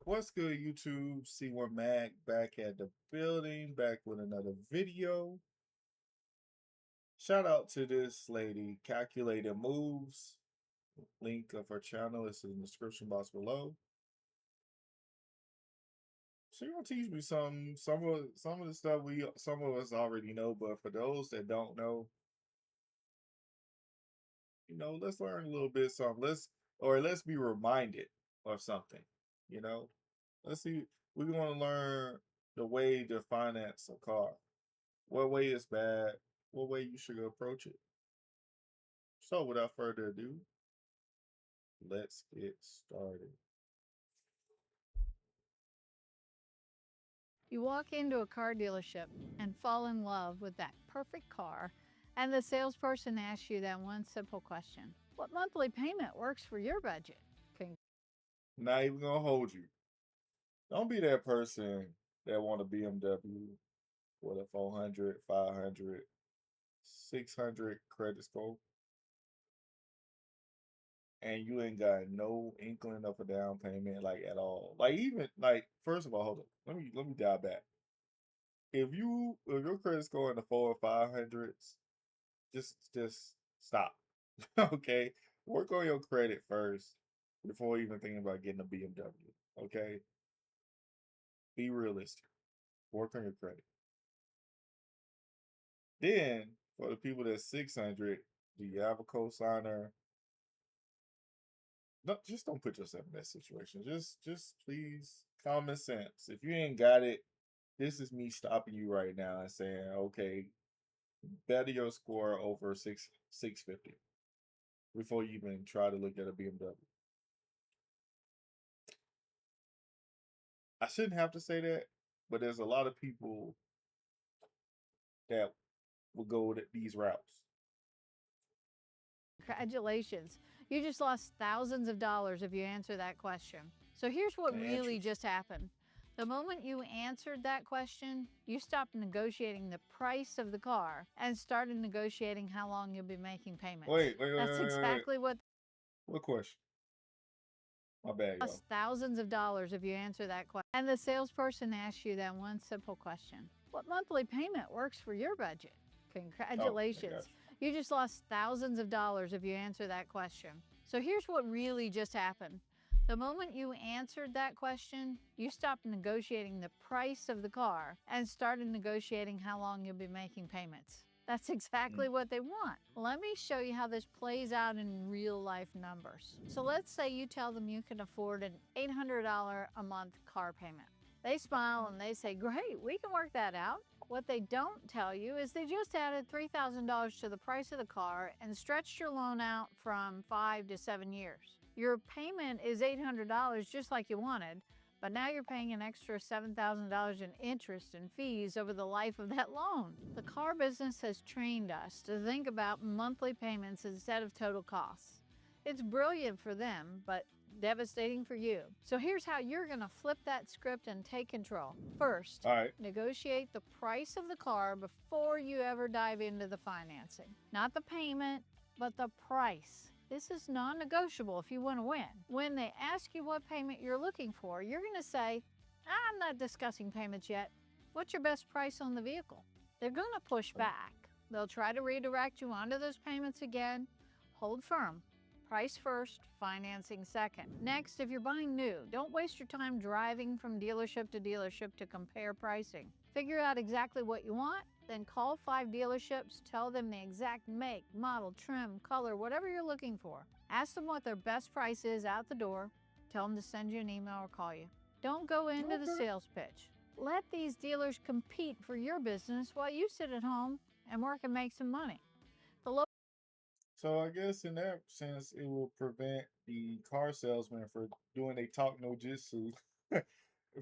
What's good, YouTube? C1 Mag back at the building, back with another video. Shout out to this lady, Calculated Moves. Link of her channel is in the description box below. She gonna teach me some of the stuff some of us already know, but for those that don't know, let's learn a little bit something. Let's be reminded of something. You know, let's see. We want to learn the way to finance a car. What way is bad? What way you should approach it? So, without further ado, let's get started. You walk into a car dealership and fall in love with that perfect car, and the salesperson asks you that one simple question: what monthly payment works for your budget? Not even gonna hold you. Don't be that person that want a BMW with a 400, 500, 600 credit score, and you ain't got no inkling of a down payment, like at all. Like even like, first of all, hold on. Let me dial back. If your credit score in the 4 or 500s, just stop. Okay? Work on your credit first before even thinking about getting a BMW. Okay? Be realistic. Work on your credit. Then for the people that's 600, do you have a cosigner? No, just don't put yourself in that situation. Just please, common sense. If you ain't got it, this is me stopping you right now and saying, okay, better your score over 650 before you even try to look at a BMW. I shouldn't have to say that, but there's a lot of people that will go these routes. Congratulations, you just lost thousands of dollars if you answer that question. So here's what The really interest. just happened. The moment you answered that question, you stopped negotiating the price of the car and started negotiating how long you'll be making payments. That's Wait. exactly what What question? My bad, y'all. costs thousands of dollars if you answer that question. And the salesperson asks you that one simple question: what monthly payment works for your budget? Oh, I got Congratulations, you. you just lost thousands of dollars if you answer that question. So here's what really just happened. The moment you answered that question, you stopped negotiating the price of the car and started negotiating how long you'll be making payments. That's exactly Mm. what they want. Let me show you how this plays out in real life numbers. So let's say you tell them you can afford an $800 a month car payment. They smile and they say, great, we can work that out. What they don't tell you is they just added $3,000 to the price of the car and stretched your loan out from 5 to 7 years. Your payment is $800 just like you wanted, but now you're paying an extra $7,000 in interest and fees over the life of that loan. The car business has trained us to think about monthly payments instead of total costs. It's brilliant for them, but devastating for you. So here's how you're gonna flip that script and take control. First, All right. negotiate the price of the car before you ever dive into the financing. Not the payment, but the price. This is non-negotiable if you want to win. When they ask you what payment you're looking for, you're going to say, I'm not discussing payments yet. What's your best price on the vehicle? They're going to push back. They'll try to redirect you onto those payments again. Hold firm. Price first, financing second. Next, if you're buying new, don't waste your time driving from dealership to compare pricing. Figure out exactly what you want, then call 5 dealerships, tell them the exact make, model, trim, color, whatever you're looking for. Ask them what their best price is out the door. Tell them to send you an email or call you. Don't go into the Okay. sales pitch. Let these dealers compete for your business while you sit at home and work and make some money. So I guess in that sense, it will prevent the car salesman for doing a talk no jitsu,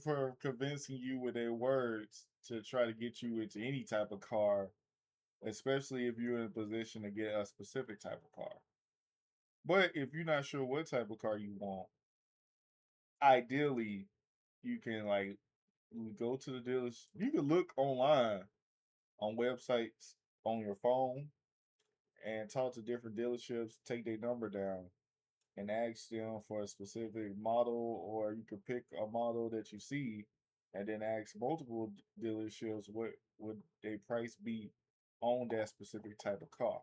for convincing you with their words to try to get you into any type of car, especially if you're in a position to get a specific type of car. But if you're not sure what type of car you want, ideally, you can like go to the dealers. You can look online on websites on your phone and talk to different dealerships, take their number down, and ask them for a specific model, or you could pick a model that you see and then ask multiple dealerships what would their price be on that specific type of car.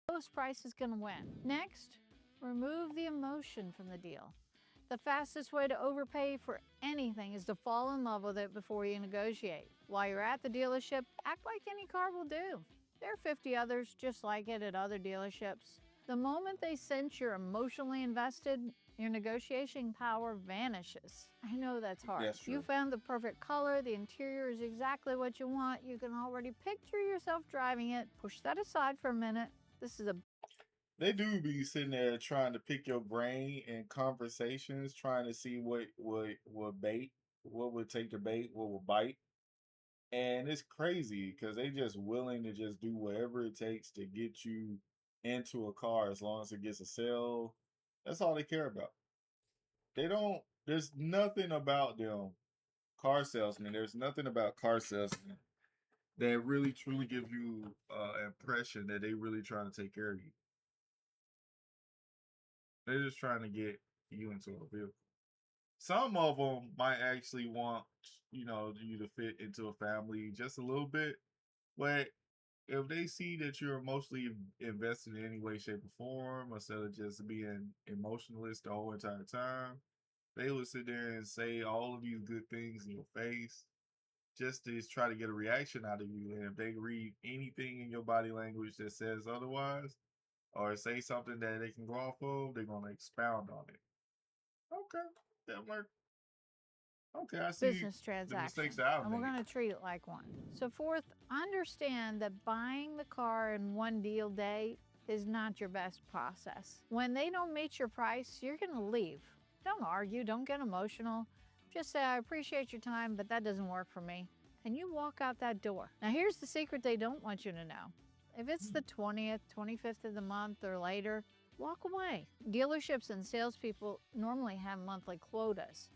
Lowest price is going to win. Next, remove the emotion from the deal. The fastest way to overpay for anything is to fall in love with it before you negotiate. While you're at the dealership, act like any car will do. There are 50 others just like it at other dealerships. The moment they sense you're emotionally invested, your negotiation power vanishes. I know that's hard. That's You true. found the perfect color, the interior is exactly what you want, you can already picture yourself driving it. Push that aside for a minute. This is a They do be sitting there trying to pick your brain in conversations, trying to see what would bait, what would take the bait, what would bite. And it's crazy because they just willing to just do whatever it takes to get you into a car as long as it gets a sale. That's all they care about. They don't, there's nothing about them, car salesmen. There's nothing about car salesmen that really truly give you impression that they really trying to take care of you. They're just trying to get you into a vehicle. Some of them might actually want, you to fit into a family just a little bit. But if they see that you're emotionally invested in any way, shape, or form, instead of just being emotionless the whole entire time, they would sit there and say all of these good things in your face just to try to get a reaction out of you. And if they read anything in your body language that says otherwise, or say something that they can go off of, they're gonna expound on it. Okay, that worked. Okay, I see business the mistakes transaction, that I've and we're made. going to treat it like one. So, fourth, understand that buying the car in one deal day is not your best process. When they don't meet your price, you're going to leave. Don't argue, don't get emotional. Just say, I appreciate your time, but that doesn't work for me. And you walk out that door. Now, here's the secret they don't want you to know. If it's the 20th, 25th of the month or later, walk away. Dealerships and salespeople normally have monthly quotas.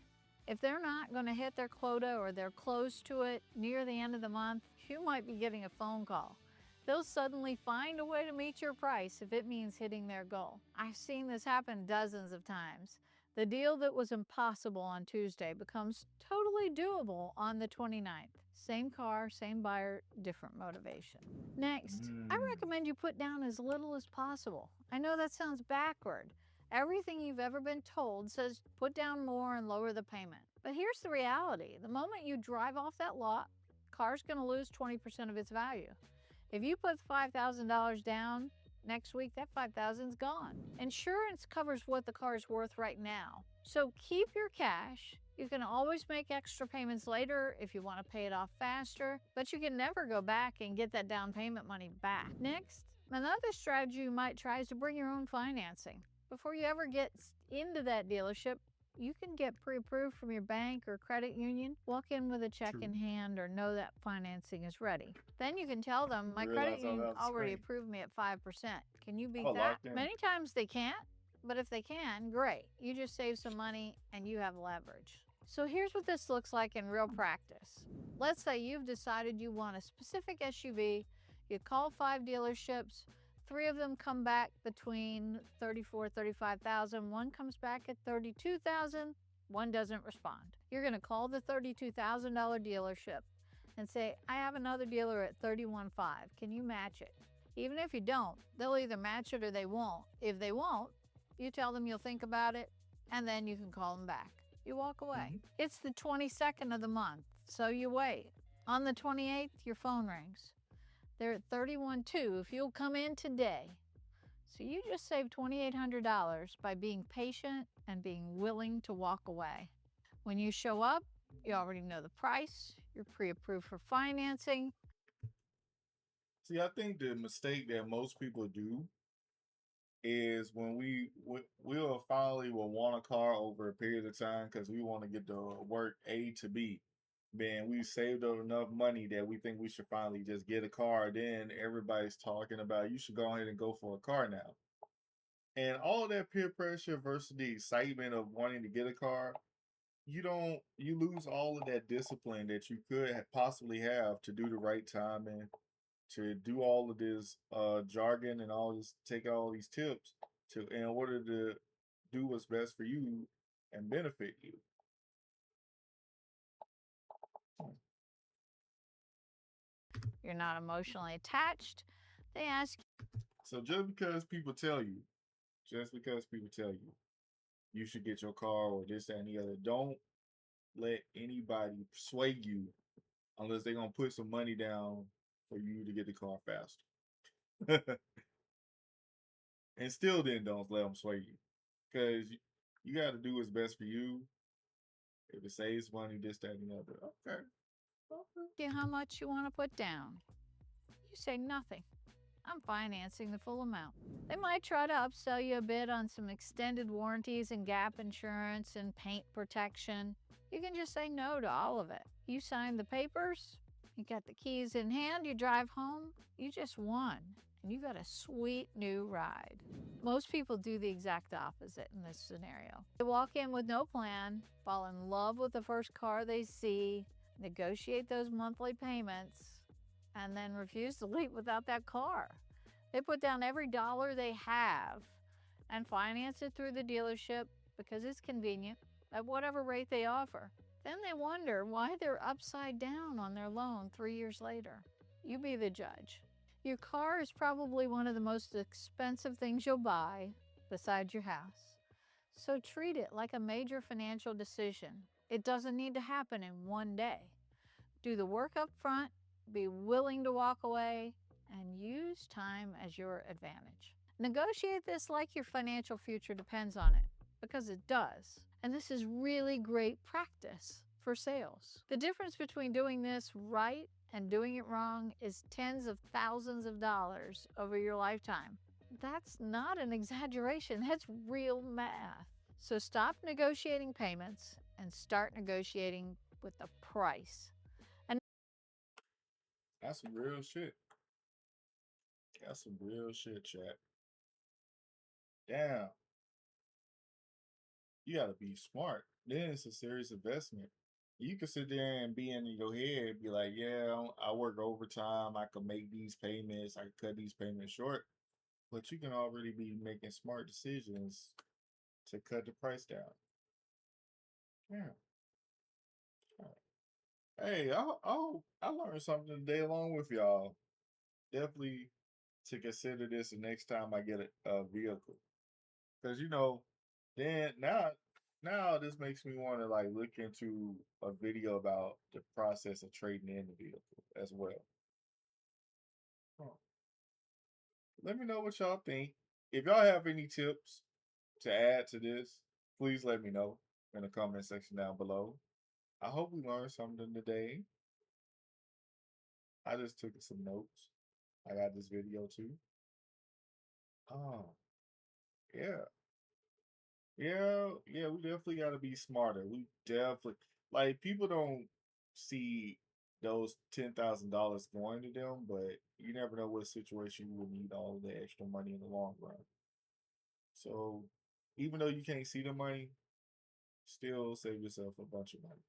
If they're not going to hit their quota or they're close to it near the end of the month, you might be getting a phone call. They'll suddenly find a way to meet your price if it means hitting their goal. I've seen this happen dozens of times. The deal that was impossible on Tuesday becomes totally doable on the 29th. Same car, same buyer, different motivation. Next, I Mm, recommend you put down as little as possible. I know that sounds backward. Everything you've ever been told says put down more and lower the payment. But here's the reality. The moment you drive off that lot, car's going to lose 20% of its value. If you put $5,000 down, next week that $5,000 is gone. Insurance covers what the car is worth right now. So keep your cash. You can always make extra payments later if you want to pay it off faster, but you can never go back and get that down payment money back. Next, another strategy you might try is to bring your own financing. Before you ever get into that dealership, you can get pre-approved from your bank or credit union. Walk in with a check true. in hand or know that financing is ready. Then you can tell them, my credit Realize all union that was already screen. approved me at 5%. Can you I beat was that? locked in. Many times they can't, but if they can, great. You just save some money and you have leverage. So here's what this looks like in real practice. Let's say you've decided you want a specific SUV. You call 5 dealerships. 3 of them come back between 34, 35,000. One comes back at 32,000. One doesn't respond. You're going to call the $32,000 dealership and say, I have another dealer at 31.5. Can you match it? Even if you don't, they'll either match it or they won't. If they won't, you tell them you'll think about it, and then you can call them back. You walk away. Mhm. It's the 22nd of the month, so you wait. On the 28th, your phone rings. They're at 31.2 if you'll come in today. So you just saved $2,800 by being patient and being willing to walk away. When you show up, you already know the price, you're pre-approved for financing. See, I think the mistake that most people do is when we'll finally will want a car over a period of time because we want to get the work A to B. Then we saved up enough money that we think we should finally just get a car. Then everybody's talking about you should go ahead and go for a car now. And all that peer pressure versus the excitement of wanting to get a car, you lose all of that discipline that you could possibly have to do the right timing, to do all of this jargon and all this, take all these tips. to in order to do what's best for you and benefit you. You're not emotionally attached. They ask So just because people tell you you should get your car or this, that, and the other, don't let anybody sway you unless they're gonna put some money down for you to get the car faster. And still then don't let them sway you. Because you got to do what's best for you. If it saves money, this, that, and the other. Okay. Okay. you how much you want to put down. You say nothing. I'm financing the full amount. They might try to upsell you a bit on some extended warranties and gap insurance and paint protection. You can just say no to all of it. You sign the papers, you got the keys in hand, you drive home, you just won, and you got a sweet new ride. Most people do the exact opposite in this scenario. They walk in with no plan, fall in love with the first car they see, negotiate those monthly payments, and then refuse to leave without that car. They put down every dollar they have and finance it through the dealership because it's convenient at whatever rate they offer. Then they wonder why they're upside down on their loan 3 years later. You be the judge. Your car is probably one of the most expensive things you'll buy besides your house. So treat it like a major financial decision. It doesn't need to happen in one day. Do the work up front, be willing to walk away, and use time as your advantage. Negotiate this like your financial future depends on it, because it does. And this is really great practice for sales. The difference between doing this right and doing it wrong is tens of thousands of dollars over your lifetime. That's not an exaggeration, that's real math. So stop negotiating payments and start negotiating with the price. That's some real shit. That's some real shit, chat. Damn. You got to be smart. Then it's a serious investment. You can sit there and be in your head, be like, yeah, I work overtime. I can make these payments. I can cut these payments short. But you can already be making smart decisions to cut the price down. Yeah. Hey, I learned something today along with y'all. Definitely to consider this the next time I get a vehicle. Because then now this makes me want to like look into a video about the process of trading in the vehicle as well. Huh. Let me know what y'all think. If y'all have any tips to add to this, please let me know in the comment section down below. I hope we learned something today. I just took some notes. I got this video too. Oh, yeah. Yeah, we definitely got to be smarter. We definitely like people don't see those $10,000 going to them, but you never know what situation you will need all of the extra money in the long run. So even though you can't see the money, still save yourself a bunch of money.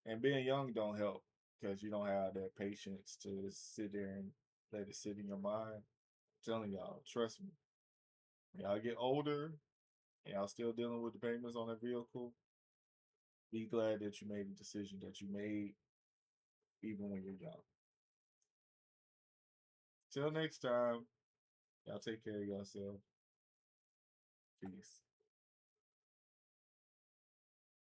And being young don't help because you don't have that patience to sit there and let it sit in your mind. I'm telling y'all, trust me. When y'all get older and y'all still dealing with the payments on that vehicle, be glad that you made the decision that you made, even when you're young. Till next time, y'all take care of yourself. Peace.